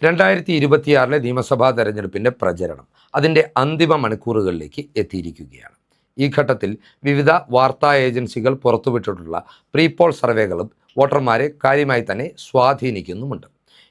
2026 നിയമസഭാ തെരഞ്ഞെടുപ്പിൻ്റെ പ്രചരണം അതിൻ്റെ അന്തിമ മണിക്കൂറുകളിലേക്ക് എത്തിയിരിക്കുകയാണ്. ഈ ഘട്ടത്തിൽ വിവിധ വാർത്താ ഏജൻസികൾ പുറത്തുവിട്ടിട്ടുള്ള പ്രീപോൾ സർവേകളും വോട്ടർമാരെ കാര്യമായി തന്നെ സ്വാധീനിക്കുന്നുമുണ്ട്.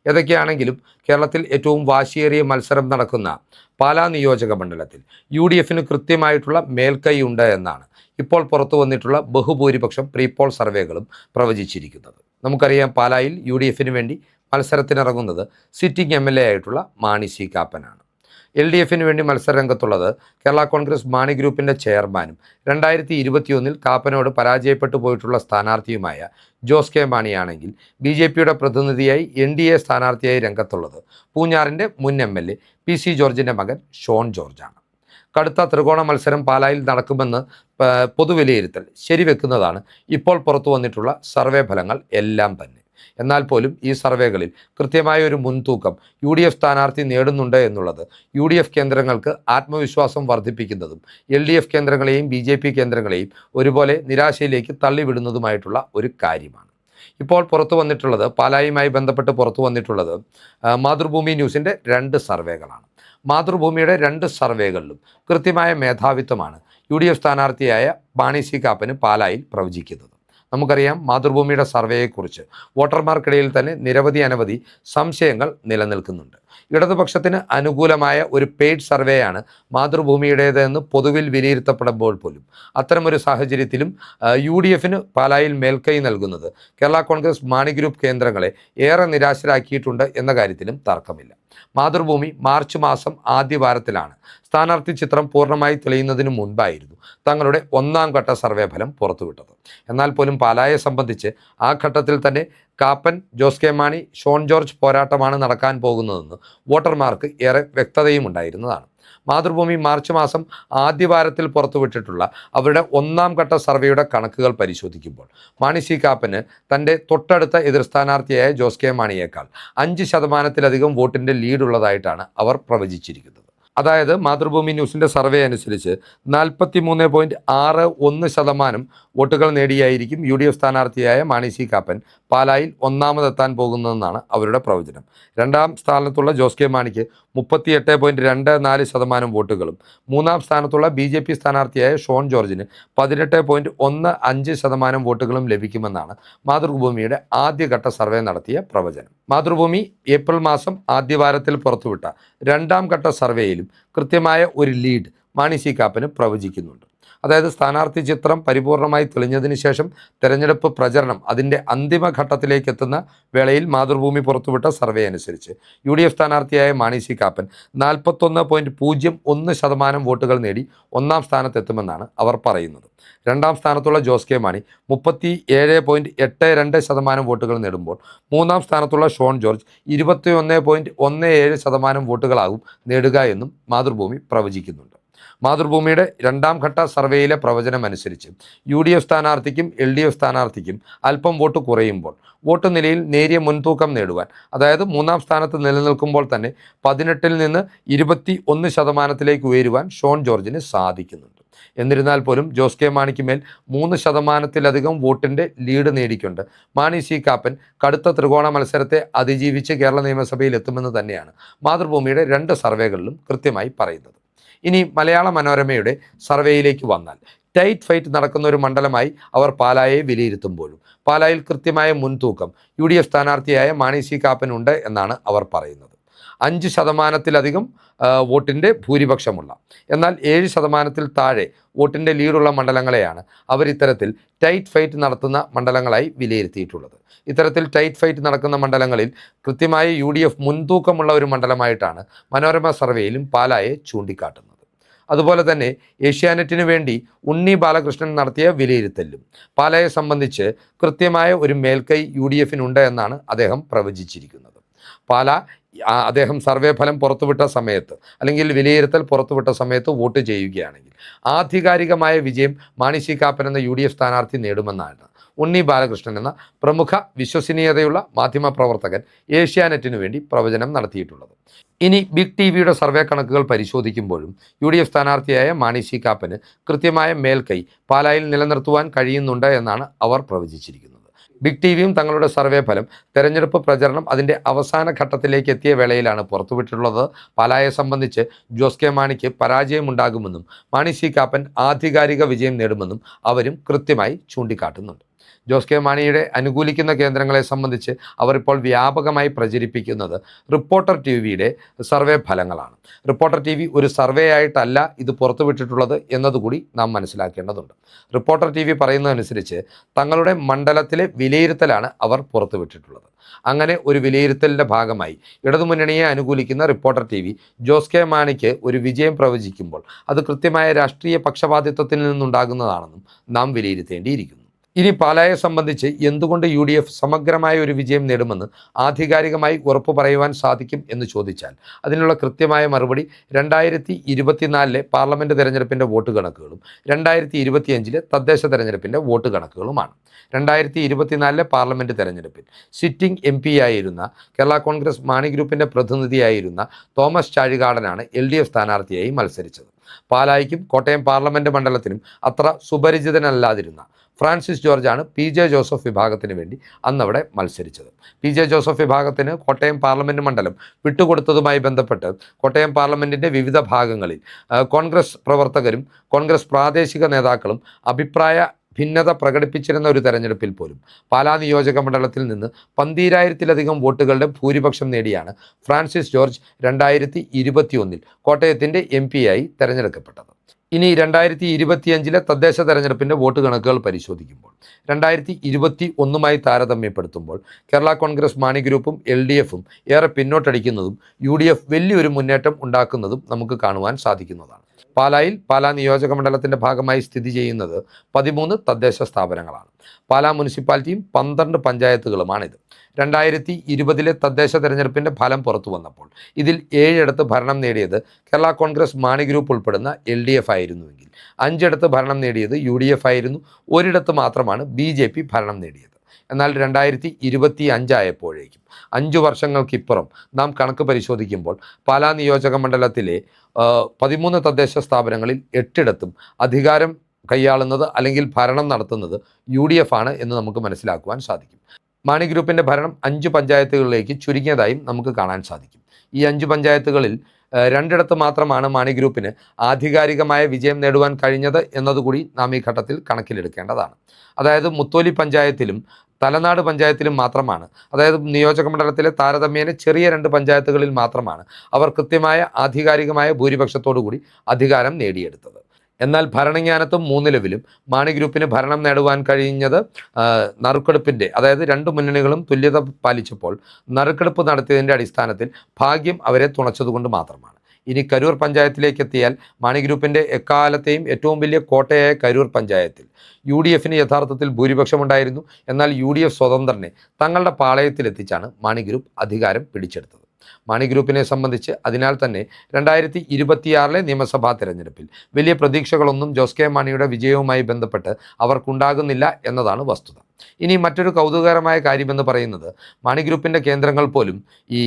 ഏതൊക്കെയാണെങ്കിലും കേരളത്തിൽ ഏറ്റവും വാശിയേറിയ മത്സരം നടക്കുന്ന പാലാ നിയോജക മണ്ഡലത്തിൽ UDFന് കൃത്യമായിട്ടുള്ള മേൽക്കൈയുണ്ട് എന്നാണ് ഇപ്പോൾ പുറത്തു വന്നിട്ടുള്ള ബഹുഭൂരിപക്ഷം പ്രീപോൾ സർവേകളും പ്രവചിച്ചിരിക്കുന്നത്. നമുക്കറിയാം, പാലായിൽ UDFന് വേണ്ടി മത്സരത്തിനിറങ്ങുന്നത് സിറ്റിംഗ് MLA ആയിട്ടുള്ള മാണി സി കാപ്പനാണ്. LDFന് വേണ്ടി മത്സരരംഗത്തുള്ളത് കേരള കോൺഗ്രസ് മാണി ഗ്രൂപ്പിൻ്റെ ചെയർമാനും 2021 കാപ്പനോട് പരാജയപ്പെട്ടു പോയിട്ടുള്ള സ്ഥാനാർത്ഥിയുമായ ജോസ് കെ മാണിയാണെങ്കിൽ BJPയുടെ പ്രതിനിധിയായി NDA സ്ഥാനാർത്ഥിയായി രംഗത്തുള്ളത് പൂഞ്ഞാറിൻ്റെ മുൻ MLA PC ജോർജിൻ്റെ മകൻ ഷോൺ ജോർജാണ്. കടുത്ത ത്രികോണ മത്സരം പാലായിൽ നടക്കുമെന്ന് പൊതുവിലയിരുത്തൽ ശരിവെക്കുന്നതാണ് ഇപ്പോൾ പുറത്തു വന്നിട്ടുള്ള സർവേ ഫലങ്ങൾ എല്ലാം തന്നെ. എന്നാൽ പോലും ഈ സർവേകളിൽ കൃത്യമായ ഒരു മുൻതൂക്കം UDF സ്ഥാനാർത്ഥി നേടുന്നുണ്ട് എന്നുള്ളത് UDF കേന്ദ്രങ്ങൾക്ക് ആത്മവിശ്വാസം വർദ്ധിപ്പിക്കുന്നതും LDF കേന്ദ്രങ്ങളെയും BJP കേന്ദ്രങ്ങളെയും ഒരുപോലെ നിരാശയിലേക്ക് തള്ളിവിടുന്നതുമായിട്ടുള്ള ഒരു കാര്യമാണ്. ഇപ്പോൾ പുറത്തു വന്നിട്ടുള്ളത്, പാലായുമായി ബന്ധപ്പെട്ട് പുറത്തു വന്നിട്ടുള്ളത് മാതൃഭൂമി ന്യൂസിൻ്റെ 2 സർവേകളാണ്. മാതൃഭൂമിയുടെ 2 സർവേകളിലും കൃത്യമായ മേധാവിത്വമാണ് UDF സ്ഥാനാർത്ഥിയായ മാണി സി കാപ്പന് പാലായിൽ പ്രവചിക്കുന്നത്. നമുക്കറിയാം, മാതൃഭൂമിയുടെ സർവേയെക്കുറിച്ച് വോട്ടർമാർക്കിടയിൽ തന്നെ അനവധി സംശയങ്ങൾ നിലനിൽക്കുന്നുണ്ട്. ഇടതുപക്ഷത്തിന് അനുകൂലമായ ഒരു പെയ്ഡ് സർവേയാണ് മാതൃഭൂമിയുടേതെന്ന് പൊതുവിൽ വിലയിരുത്തപ്പെടുമ്പോൾ പോലും അത്തരമൊരു സാഹചര്യത്തിലും UDFന് പാലായിൽ മേൽക്കൈ നൽകുന്നത് കേരള കോൺഗ്രസ് മാണി ഗ്രൂപ്പ് കേന്ദ്രങ്ങളെ ഏറെ നിരാശരാക്കിയിട്ടുണ്ട് എന്ന കാര്യത്തിലും തർക്കമില്ല. മാതൃഭൂമി മാർച്ച് മാസം ആദ്യവാരത്തിലാണ് സ്ഥാനാർത്ഥി ചിത്രം പൂർണ്ണമായി തെളിയുന്നതിന് മുൻപായിരുന്നു തങ്ങളുടെ 1ാം ഘട്ട സർവേ ഫലം പുറത്തുവിട്ടത്. എന്നാൽ പോലും പാലായെ സംബന്ധിച്ച് ആ ഘട്ടത്തിൽ തന്നെ കാപ്പൻ, ജോസ് കെ മാണി, ഷോൺ ജോർജ് പോരാട്ടമാണ് നടക്കാൻ പോകുന്നതെന്ന് വോട്ടർമാർക്ക് ഏറെ വ്യക്തതയും ഉണ്ടായിരുന്നതാണ്. മാതൃഭൂമി മാർച്ച് മാസം ആദ്യവാരത്തിൽ പുറത്തുവിട്ടിട്ടുള്ള അവരുടെ 1ാം ഘട്ട സർവേയുടെ കണക്കുകൾ പരിശോധിക്കുമ്പോൾ മാണി സി കാപ്പന് തൻ്റെ തൊട്ടടുത്ത എതിർ സ്ഥാനാർത്ഥിയായ ജോസ് കെ മാണിയേക്കാൾ 5% വോട്ടിൻ്റെ ലീഡുള്ളതായിട്ടാണ് അവർ പ്രവചിച്ചിരിക്കുന്നത്. അതായത് മാതൃഭൂമി ന്യൂസിൻ്റെ സർവേ അനുസരിച്ച് 43.61% വോട്ടുകൾ നേടിയായിരിക്കും UDF സ്ഥാനാർത്ഥിയായ മാണി സി കാപ്പൻ പാലായിൽ 1ാമതെത്താൻ പോകുന്നതെന്നാണ് അവരുടെ പ്രവചനം. 2ാം സ്ഥാനത്തുള്ള ജോസ് കെ മാണിക്ക് 38.24% വോട്ടുകളും 3ാം സ്ഥാനത്തുള്ള BJP സ്ഥാനാർത്ഥിയായ ഷോൺ ജോർജിന് 18.15% വോട്ടുകളും ലഭിക്കുമെന്നാണ് മാതൃഭൂമിയുടെ ആദ്യഘട്ട സർവേ നടത്തിയ പ്രവചനം. മാതൃഭൂമി ഏപ്രിൽ മാസം ആദ്യവാരത്തിൽ പുറത്തുവിട്ട 2ാം ഘട്ട സർവേയിലും കൃത്യമായ ഒരു ലീഡ് മാണി സി കാപ്പന് പ്രവചിക്കുന്നുണ്ട്. അതായത് സ്ഥാനാർത്ഥി ചിത്രം പരിപൂർണമായി തെളിഞ്ഞതിന് ശേഷം തെരഞ്ഞെടുപ്പ് പ്രചരണം അതിൻ്റെ അന്തിമഘട്ടത്തിലേക്ക് എത്തുന്ന വേളയിൽ മാതൃഭൂമി പുറത്തുവിട്ട സർവേ അനുസരിച്ച് UDF സ്ഥാനാർത്ഥിയായ മാണി സി കാപ്പൻ 41.01% വോട്ടുകൾ നേടി 1ാം സ്ഥാനത്തെത്തുമെന്നാണ് അവർ പറയുന്നത്. 2ാം സ്ഥാനത്തുള്ള ജോസ് കെ മാണി 37.82% വോട്ടുകൾ നേടുമ്പോൾ 3ാം സ്ഥാനത്തുള്ള ഷോൺ ജോർജ് 21.17% വോട്ടുകളാകും നേടുക എന്നും മാതൃഭൂമി പ്രവചിക്കുന്നുണ്ട്. മാതൃഭൂമിയുടെ 2ാം ഘട്ട സർവേയിലെ പ്രവചനം അനുസരിച്ച് UDF സ്ഥാനാർത്ഥിക്കും LDF സ്ഥാനാർത്ഥിക്കും അല്പം വോട്ട് കുറയുമ്പോൾ വോട്ട് നിലയിൽ നേരിയ മുൻതൂക്കം നേടുവാൻ, അതായത് 3ാം സ്ഥാനത്ത് നിലനിൽക്കുമ്പോൾ തന്നെ 18-ൽ നിന്ന് 21% ഉയരുവാൻ ഷോൺ ജോർജിന് സാധിക്കുന്നുണ്ട്. എന്നിരുന്നാൽ പോലും ജോസ് കെ മാണിക്ക് മേൽ 3%-ലധികം വോട്ടിൻ്റെ ലീഡ് നേടിക്കൊണ്ട് മാണി സി കാപ്പൻ കടുത്ത ത്രികോണ മത്സരത്തെ അതിജീവിച്ച് കേരള നിയമസഭയിൽ എത്തുമെന്ന് തന്നെയാണ് മാതൃഭൂമിയുടെ 2 സർവേകളിലും കൃത്യമായി പറയുന്നത്. ഇനി മലയാള മനോരമയുടെ സർവേയിലേക്ക് വന്നാൽ, ടൈറ്റ് ഫൈറ്റ് നടക്കുന്ന ഒരു മണ്ഡലമായി അവർ പാലായെ വിലയിരുത്തുമ്പോഴും പാലായിൽ കൃത്യമായ മുൻതൂക്കം UDF സ്ഥാനാർത്ഥിയായ മാണി സി കാപ്പൻ ഉണ്ട് എന്നാണ് അവർ പറയുന്നത്. 5%-ലധികം വോട്ടിൻ്റെ ഭൂരിപക്ഷമുള്ള, എന്നാൽ 7%-ൽ താഴെ വോട്ടിൻ്റെ ലീഡുള്ള മണ്ഡലങ്ങളെയാണ് അവർ ഇത്തരത്തിൽ ടൈറ്റ് ഫൈറ്റ് നടത്തുന്ന മണ്ഡലങ്ങളായി വിലയിരുത്തിയിട്ടുള്ളത്. ഇത്തരത്തിൽ ടൈറ്റ് ഫൈറ്റ് നടക്കുന്ന മണ്ഡലങ്ങളിൽ കൃത്യമായ UDF മുൻതൂക്കമുള്ള ഒരു മണ്ഡലമായിട്ടാണ് മനോരമ സർവേയിലും പാലായെ ചൂണ്ടിക്കാട്ടുന്നത്. അതുപോലെ തന്നെ ഏഷ്യാനെറ്റിന് വേണ്ടി ഉണ്ണി ബാലകൃഷ്ണൻ നടത്തിയ വിലയിരുത്തലിലും പാലായെ സംബന്ധിച്ച് കൃത്യമായ ഒരു മേൽക്കൈ UDFനുണ്ട് എന്നാണ് അദ്ദേഹം പ്രവചിച്ചിരിക്കുന്നത്. പാല അദ്ദേഹം സർവേ ഫലം പുറത്തുവിട്ട സമയത്ത്, അല്ലെങ്കിൽ വിലയിരുത്തൽ പുറത്തുവിട്ട സമയത്ത് വോട്ട് ചെയ്യുകയാണെങ്കിൽ ആധികാരികമായ വിജയം മാണി സി കാപ്പൻ എന്ന UDF സ്ഥാനാർത്ഥി നേടുമെന്നാണ് ഉണ്ണി ബാലകൃഷ്ണൻ എന്ന പ്രമുഖ വിശ്വസനീയതയുള്ള മാധ്യമപ്രവർത്തകൻ ഏഷ്യാനെറ്റിനു വേണ്ടി പ്രവചനം നടത്തിയിട്ടുള്ളത്. ഇനി ബിഗ് TVയുടെ സർവേ കണക്കുകൾ പരിശോധിക്കുമ്പോഴും UDF സ്ഥാനാർത്ഥിയായ മാണി സി കാപ്പന് കൃത്യമായ മേൽക്കൈ പാലായിൽ നിലനിർത്തുവാൻ കഴിയുന്നുണ്ട് എന്നാണ് അവർ പ്രവചിച്ചിരിക്കുന്നത്. ബിഗ് ടി വിയും തങ്ങളുടെ സർവേ ഫലം തെരഞ്ഞെടുപ്പ് പ്രചരണം അതിൻ്റെ അവസാന ഘട്ടത്തിലേക്ക് എത്തിയ വേളയിലാണ് പുറത്തുവിട്ടിട്ടുള്ളത്. പാലായെ സംബന്ധിച്ച് ജോസ് കെ മാണിക്ക് പരാജയമുണ്ടാകുമെന്നും മാണി സി കാപ്പൻ ആധികാരിക വിജയം നേടുമെന്നും അവരും കൃത്യമായി ചൂണ്ടിക്കാട്ടുന്നുണ്ട്. ജോസ് കെ മാണിയുടെ അനുകൂലിക്കുന്ന കേന്ദ്രങ്ങളെ സംബന്ധിച്ച് അവർ ഇപ്പോൾ വ്യാപകമായി പ്രചരിപ്പിക്കുന്നത് റിപ്പോർട്ടർ ടി വിയുടെ സർവേ ഫലങ്ങളാണ്. റിപ്പോർട്ടർ ടി വി ഒരു സർവേ ആയിട്ടല്ല ഇത് പുറത്തുവിട്ടിട്ടുള്ളത് എന്നതുകൂടി നാം മനസ്സിലാക്കേണ്ടതുണ്ട്. റിപ്പോർട്ടർ ടി വി പറയുന്നതനുസരിച്ച് തങ്ങളുടെ മണ്ഡലത്തിലെ വിലയിരുത്തലാണ് അവർ പുറത്തുവിട്ടിട്ടുള്ളത്. അങ്ങനെ ഒരു വിലയിരുത്തലിൻ്റെ ഭാഗമായി ഇടതുമുന്നണിയെ അനുകൂലിക്കുന്ന reporter T V Jose K മാണിക്ക് ഒരു വിജയം പ്രവചിക്കുമ്പോൾ അത് കൃത്യമായ രാഷ്ട്രീയ പക്ഷപാതിത്വത്തിൽ നിന്നുണ്ടാകുന്നതാണെന്നും നാം വിലയിരുത്തേണ്ടിയിരിക്കുന്നു. ഇനി പാലായെ സംബന്ധിച്ച് എന്തുകൊണ്ട് UDF സമഗ്രമായ ഒരു വിജയം നേടുമെന്ന് ആധികാരികമായി ഉറപ്പു പറയുവാൻ സാധിക്കും എന്ന് ചോദിച്ചാൽ അതിനുള്ള കൃത്യമായ മറുപടി 2024 പാർലമെൻറ്റ് തെരഞ്ഞെടുപ്പിൻ്റെ വോട്ട് കണക്കുകളും 2025 തദ്ദേശ തെരഞ്ഞെടുപ്പിൻ്റെ വോട്ട് കണക്കുകളുമാണ്. 2024 പാർലമെൻറ്റ് തെരഞ്ഞെടുപ്പിൽ സിറ്റിംഗ് MP ആയിരുന്ന കേരള കോൺഗ്രസ് മാണി ഗ്രൂപ്പിൻ്റെ പ്രതിനിധിയായിരുന്ന തോമസ് ചാഴികാടനാണ് LDF സ്ഥാനാർത്ഥിയായി മത്സരിച്ചത്. പാലായ്ക്കും കോട്ടയം പാർലമെൻറ്റ് മണ്ഡലത്തിനും അത്ര സുപരിചിതനല്ലാതിരുന്ന ഫ്രാൻസിസ് ജോർജാണ് PJ ജോസഫ് വിഭാഗത്തിന് വേണ്ടി അന്നവിടെ മത്സരിച്ചത്. PJ ജോസഫ് വിഭാഗത്തിന് കോട്ടയം പാർലമെൻറ്റ് മണ്ഡലം വിട്ടുകൊടുത്തതുമായി ബന്ധപ്പെട്ട് കോട്ടയം പാർലമെൻറ്റിൻ്റെ വിവിധ ഭാഗങ്ങളിൽ കോൺഗ്രസ് പ്രവർത്തകരും കോൺഗ്രസ് പ്രാദേശിക നേതാക്കളും അഭിപ്രായ ഭിന്നത പ്രകടിപ്പിച്ചിരുന്ന ഒരു തെരഞ്ഞെടുപ്പിൽ പോലും പാലാ നിയോജക മണ്ഡലത്തിൽ നിന്ന് 12,000-ലധികം വോട്ടുകളുടെ ഭൂരിപക്ഷം നേടിയാണ് ഫ്രാൻസിസ് ജോർജ് 2021 കോട്ടയത്തിൻ്റെ MP ആയി തെരഞ്ഞെടുക്കപ്പെട്ടത്. ഇനി 2025 തദ്ദേശ തെരഞ്ഞെടുപ്പിൻ്റെ വോട്ട് കണക്കുകൾ പരിശോധിക്കുമ്പോൾ 2021 താരതമ്യപ്പെടുത്തുമ്പോൾ കേരള കോൺഗ്രസ് മാണി ഗ്രൂപ്പും LDFും ഏറെ പിന്നോട്ടടിക്കുന്നതും UDF വലിയൊരു മുന്നേറ്റം ഉണ്ടാക്കുന്നതും നമുക്ക് കാണുവാൻ സാധിക്കുന്നതാണ്. പാലായിൽ പാലാ നിയോജക മണ്ഡലത്തിൻ്റെ ഭാഗമായി സ്ഥിതി ചെയ്യുന്നത് 13 തദ്ദേശ സ്ഥാപനങ്ങളാണ്. പാലാ മുനിസിപ്പാലിറ്റിയും 12 പഞ്ചായത്തുകളുമാണിത്. 2020 തദ്ദേശ തെരഞ്ഞെടുപ്പിൻ്റെ ഫലം പുറത്തു വന്നപ്പോൾ ഇതിൽ 7 ഭരണം നേടിയത് കേരള കോൺഗ്രസ് മാണി ഗ്രൂപ്പ് ഉൾപ്പെടുന്ന LDF ആയിരുന്നുവെങ്കിൽ 5 ഭരണം നേടിയത് UDF ആയിരുന്നു. ഒരിടത്ത് മാത്രമാണ് BJP ഭരണം നേടിയത്. എന്നാൽ 2025 ആയപ്പോഴേക്കും 5 വർഷങ്ങൾക്കിപ്പുറം നാം കണക്ക് പരിശോധിക്കുമ്പോൾ പാലാ നിയോജക മണ്ഡലത്തിലെ 13 തദ്ദേശ സ്ഥാപനങ്ങളിൽ 8 അധികാരം കൈയാളുന്നത് അല്ലെങ്കിൽ ഭരണം നടത്തുന്നത് UDF ആണ് എന്ന് നമുക്ക് മനസ്സിലാക്കുവാൻ സാധിക്കും. മാണി ഗ്രൂപ്പിൻ്റെ ഭരണം 5 പഞ്ചായത്തുകളിലേക്ക് ചുരുങ്ങിയതായും നമുക്ക് കാണാൻ സാധിക്കും. ഈ 5 പഞ്ചായത്തുകളിൽ 2 മാത്രമാണ് മാണി ഗ്രൂപ്പിന് ആധികാരികമായ വിജയം നേടുവാൻ കഴിഞ്ഞത് എന്നതുകൂടി നാം ഈ ഘട്ടത്തിൽ കണക്കിലെടുക്കേണ്ടതാണ്. അതായത് മുത്തോലി പഞ്ചായത്തിലും തലനാട് പഞ്ചായത്തിലും മാത്രമാണ്, അതായത് നിയോജക മണ്ഡലത്തിലെ താരതമ്യേന ചെറിയ 2 പഞ്ചായത്തുകളിൽ മാത്രമാണ് അവർ കൃത്യമായ ആധികാരികമായ ഭൂരിപക്ഷത്തോടു കൂടി അധികാരം നേടിയെടുത്തത്. എന്നാൽ ഭരണജ്ഞാനത്തും 3 ലെവലും മാണി ഗ്രൂപ്പിന് ഭരണം നേടുവാൻ കഴിഞ്ഞത് നറുക്കെടുപ്പിൻ്റെ, അതായത് 2 മുന്നണികളും തുല്യത പാലിച്ചപ്പോൾ നറുക്കെടുപ്പ് നടത്തിയതിൻ്റെ അടിസ്ഥാനത്തിൽ ഭാഗ്യം അവരെ തുണച്ചതുകൊണ്ട് മാത്രമാണ്. ഇനി കരൂർ പഞ്ചായത്തിലേക്ക് എത്തിയാൽ മാണി ഗ്രൂപ്പിൻ്റെ എക്കാലത്തെയും ഏറ്റവും വലിയ കോട്ടയായ കരൂർ പഞ്ചായത്തിൽ UDFന് യഥാർത്ഥത്തിൽ ഭൂരിപക്ഷമുണ്ടായിരുന്നു. എന്നാൽ UDF സ്വതന്ത്രനെ തങ്ങളുടെ പാളയത്തിലെത്തിച്ചാണ് മാണി ഗ്രൂപ്പ് അധികാരം പിടിച്ചെടുത്തത്. മാണി ഗ്രൂപ്പിനെ സംബന്ധിച്ച് അതിനാൽ തന്നെ 2026 നിയമസഭാ തെരഞ്ഞെടുപ്പിൽ വലിയ പ്രതീക്ഷകളൊന്നും ജോസ് കെ മാണിയുടെ വിജയവുമായി ബന്ധപ്പെട്ട് അവർക്കുണ്ടാകുന്നില്ല എന്നതാണ് വസ്തുത. ഇനി മറ്റൊരു കൗതുകകരമായ കാര്യമെന്ന് പറയുന്നത് മാണി ഗ്രൂപ്പിൻ്റെ കേന്ദ്രങ്ങൾ പോലും ഈ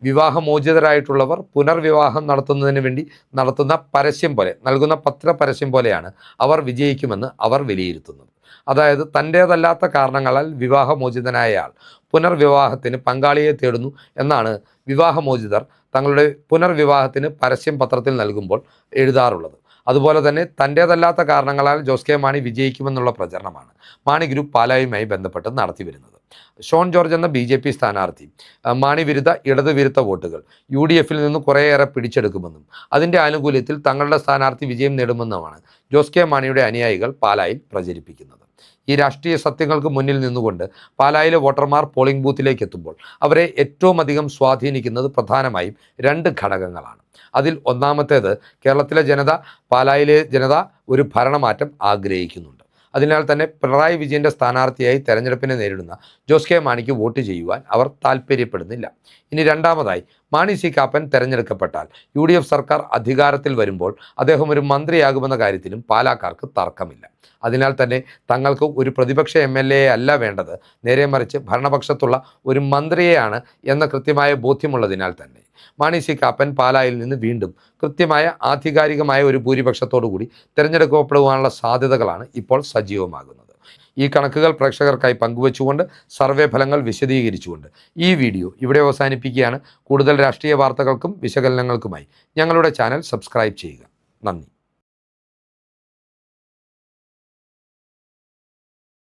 വിവാഹമോചിതരായിട്ടുള്ളവർ പുനർവിവാഹം നടത്തുന്നതിന് വേണ്ടി നടത്തുന്ന പരസ്യം പോലെ, നൽകുന്ന പത്രപരസ്യം പോലെയാണ് അവർ വിജയിക്കുമെന്ന് അവർ വിലയിരുത്തുന്നത്. അതായത് തൻ്റേതല്ലാത്ത കാരണങ്ങളാൽ വിവാഹമോചിതനായ ആൾ പുനർവിവാഹത്തിന് പങ്കാളിയെ തേടുന്നു എന്നാണ് വിവാഹമോചിതർ തങ്ങളുടെ പുനർവിവാഹത്തിന് പരസ്യം പത്രത്തിൽ നൽകുമ്പോൾ എഴുതാറുള്ളത്. അതുപോലെ തന്നെ തൻ്റേതല്ലാത്ത കാരണങ്ങളാൽ ജോസ് കെ മാണി വിജയിക്കുമെന്നുള്ള പ്രചരണമാണ് മാണി ഗ്രൂപ്പ് പാലായുമായി ബന്ധപ്പെട്ട് നടത്തി വരുന്നത്. ഷോൺ ജോർജ് എന്ന BJP സ്ഥാനാർത്ഥി മാണി വിരുദ്ധ ഇടത് വിരുദ്ധ വോട്ടുകൾ UDFിൽ നിന്ന് കുറേയേറെ പിടിച്ചെടുക്കുമെന്നും അതിൻ്റെ ആനുകൂല്യത്തിൽ തങ്ങളുടെ സ്ഥാനാർത്ഥി വിജയം നേടുമെന്നുമാണ് ജോസ് കെ മാണിയുടെ അനുയായികൾ പാലായിൽ പ്രചരിപ്പിക്കുന്നത്. ഈ രാഷ്ട്രീയ സത്യങ്ങൾക്ക് മുന്നിൽ നിന്നുകൊണ്ട് പാലായിലെ വോട്ടർമാർ പോളിംഗ് ബൂത്തിലേക്ക് എത്തുമ്പോൾ അവരെ ഏറ്റവും അധികം സ്വാധീനിക്കുന്നത് പ്രധാനമായും 2 ഘടകങ്ങളാണ്. അതിൽ ഒന്നാമത്തേത് കേരളത്തിലെ ജനത, പാലായിലെ ജനത ഒരു ഭരണമാറ്റം ആഗ്രഹിക്കുന്നുണ്ട്. അതിനാൽ തന്നെ പിണറായി വിജയൻ്റെ സ്ഥാനാർത്ഥിയായി തെരഞ്ഞെടുപ്പിനെ നേരിടുന്ന ജോസ് കെ മാണിക്ക് വോട്ട് ചെയ്യുവാൻ അവർ താല്പര്യപ്പെടുന്നില്ല. ഇനി രണ്ടാമതായി മാണി സി കാപ്പൻ തെരഞ്ഞെടുക്കപ്പെട്ടാൽ UDF സർക്കാർ അധികാരത്തിൽ വരുമ്പോൾ അദ്ദേഹം ഒരു മന്ത്രിയാകുമെന്ന കാര്യത്തിലും പാലാക്കാർക്ക് തർക്കമില്ല. അതിനാൽ തന്നെ തങ്ങൾക്ക് ഒരു പ്രതിപക്ഷ MLA അല്ല വേണ്ടത്, നേരെ മറിച്ച് ഭരണപക്ഷത്തുള്ള ഒരു മന്ത്രിയെയാണ് എന്ന കൃത്യമായ ബോധ്യമുള്ളതിനാൽ തന്നെ മാണി സി കാപ്പൻ പാലായിൽ നിന്ന് വീണ്ടും കൃത്യമായ ആധികാരികമായ ഒരു ഭൂരിപക്ഷത്തോടു കൂടി തിരഞ്ഞെടുക്കപ്പെടുവാനുള്ള സാധ്യതകളാണ് ഇപ്പോൾ സജീവമാകുന്നത്. ഈ കണക്കുകൾ പ്രേക്ഷകർക്കായി പങ്കുവച്ചുകൊണ്ട് സർവേ ഫലങ്ങൾ വിശദീകരിച്ചുകൊണ്ട് ഈ വീഡിയോ ഇവിടെ അവസാനിപ്പിക്കുകയാണ്. കൂടുതൽ രാഷ്ട്രീയ വാർത്തകൾക്കും വിശകലനങ്ങൾക്കുമായി ഞങ്ങളുടെ ചാനൽ സബ്സ്ക്രൈബ് ചെയ്യുക. നന്ദി.